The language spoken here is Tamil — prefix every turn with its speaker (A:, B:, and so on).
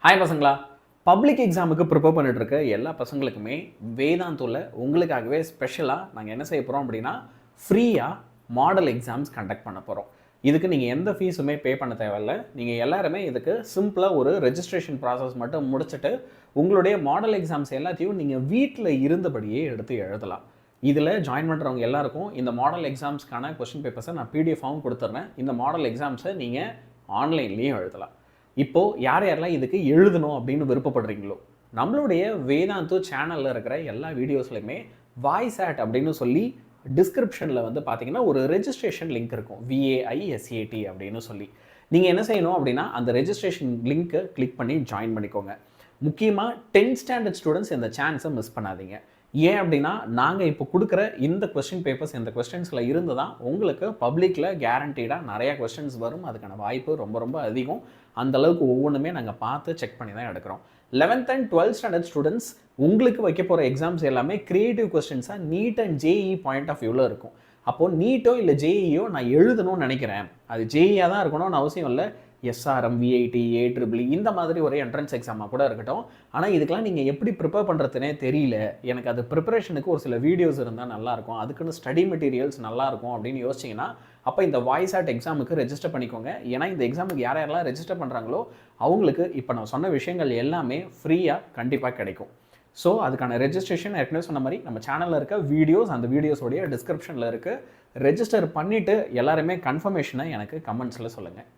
A: ஹாய் பசங்களா, பப்ளிக் எக்ஸாமுக்கு ப்ரிப்பேர் பண்ணிட்டு இருக்க எல்லா பசங்களுக்குமே வேதாந்தூரில் உங்களுக்காகவே ஸ்பெஷலாக நாங்கள் என்ன செய்ய போகிறோம் அப்படின்னா ஃப்ரீயாக மாடல் எக்ஸாம்ஸ் கண்டக்ட் பண்ண போகிறோம். இதுக்கு நீங்கள் எந்த ஃபீஸுமே பே பண்ண தேவையில்லை. நீங்கள் எல்லாருமே இதுக்கு சிம்பிளாக ஒரு ரெஜிஸ்ட்ரேஷன் ப்ராசஸ் மட்டும் முடிச்சுட்டு உங்களுடைய மாடல் எக்ஸாம்ஸ் எல்லாத்தையும் நீங்கள் வீட்டில் இருந்தபடியே எடுத்து எழுதலாம். இதில் ஜாயின் பண்ணுறவங்க எல்லாருக்கும் இந்த மாடல் எக்ஸாம்ஸ்க்கான கொஸ்டின் பேப்பர்ஸை நான் பிடிஎஃபாகவும் கொடுத்துட்றேன். இந்த மாடல் எக்ஸாம்ஸை நீங்கள் ஆன்லைன்லேயும் எழுதலாம். இப்போது யார் யாரெல்லாம் இதுக்கு எழுதணும் அப்படின்னு விருப்பப்படுறீங்களோ, நம்மளுடைய வேதாந்து சேனலில் இருக்கிற எல்லா வீடியோஸ்லையுமே வாய்ஸ் அப்படின்னு சொல்லி டிஸ்கிரிப்ஷனில் வந்து பார்த்தீங்கன்னா ஒரு ரெஜிஸ்ட்ரேஷன் லிங்க் இருக்கும், VAISAT அப்படின்னு சொல்லி. நீங்கள் என்ன செய்யணும் அப்படின்னா அந்த ரெஜிஸ்ட்ரேஷன் லிங்க்கை கிளிக் பண்ணி ஜாயின் பண்ணிக்கோங்க. முக்கியமாக 10th ஸ்டாண்டர்ட் ஸ்டூடெண்ட்ஸ் இந்த சான்ஸை மிஸ் பண்ணாதீங்க. ஏன் அப்படின்னா நாங்கள் இப்போ கொடுக்குற இந்த கொஸ்டின் பேப்பர்ஸ் இந்த கொஸ்டின்ஸில் இருந்து தான் உங்களுக்கு பப்ளிக்கில் கேரண்டீடாக நிறையா கொஸ்டின்ஸ் வரும். அதுக்கான வாய்ப்பு ரொம்ப ரொம்ப அதிகம். அந்தளவுக்கு ஒவ்வொன்றுமே நாங்கள் பார்த்து செக் பண்ணி தான் எடுக்கிறோம். 11th and 12th standard students உங்களுக்கு வைக்க போகிற எக்ஸாம்ஸ் எல்லாமே கிரியேட்டிவ் கொஸ்டின்ஸாக NEET and JEE point of வியூவில் இருக்கும். அப்போது நீட்டோ இல்லை JEEயோ நான் எழுதணும்னு நினைக்கிறேன், அது JEEயாக தான் இருக்கணும்னு அவசியம் இல்லை. SRM, VIT, AEEE இந்த மாதிரி ஒரு என்ட்ரன்ஸ் எக்ஸாமாக கூட இருக்கட்டும். ஆனால் இதுக்கெல்லாம் நீங்கள் எப்படி ப்ரிப்பேர் பண்ணுறதுனே தெரியல, எனக்கு அது ப்ரிப்பரேஷனுக்கு ஒரு சில வீடியோஸ் இருந்தால் நல்லாயிருக்கும், அதுக்குன்னு ஸ்டடி மெட்டீரியல்ஸ் நல்லாயிருக்கும் அப்படின்னு யோசிச்சிங்கன்னா அப்போ இந்த வாய்ஸ் எக்ஸாமுக்கு ரெஜிஸ்டர் பண்ணிக்கோங்க. ஏன்னா இந்த எக்ஸாமுக்கு யார் யாரெல்லாம் ரெஜிஸ்டர் பண்ணுறாங்களோ அவங்களுக்கு இப்போ நான் சொன்ன விஷயங்கள் எல்லாமே ஃப்ரீயாக கண்டிப்பாக கிடைக்கும். ஸோ அதுக்கான ரெஜிஸ்ட்ரேஷன் ஏற்கனவே சொன்ன மாதிரி நம்ம சேனலில் இருக்க வீடியோஸ், அந்த வீடியோஸோடைய டிஸ்கிரிப்ஷனில் இருக்குது. ரெஜிஸ்டர் பண்ணிவிட்டு எல்லாருமே கன்ஃபர்மேஷனை எனக்கு கமெண்ட்ஸில் சொல்லுங்கள்.